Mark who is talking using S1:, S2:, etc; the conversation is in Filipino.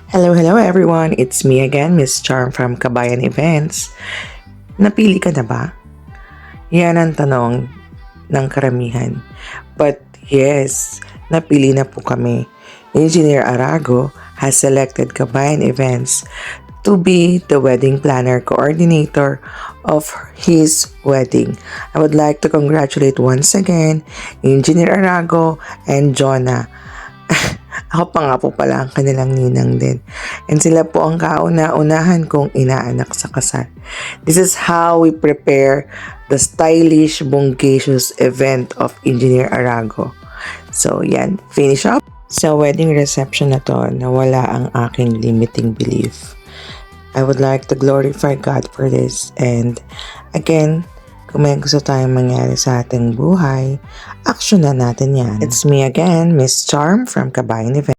S1: Hello everyone! It's me again, Miss Charm from Kabayan Events. Napili ka na ba? Yan ang tanong ng karamihan. But yes, napili na po kami. Engineer Arago has selected Kabayan Events to be the wedding planner coordinator of his wedding. I would like to congratulate once again Engineer Arago and Jonah. Ako pa nga po pala ang kanilang ninang din. And sila po ang kauna-unahan kong inaanak sa kasal. This is how we prepare the stylish, bonggacious event of Engineer Arago. So yan, finish up. Sa wedding reception na to, nawala ang aking limiting belief. I would like to glorify God for this. And again, kung may gusto tayong mangyari sa ating buhay, action na natin yan. It's me again, Miss Charm from Kabayan Events.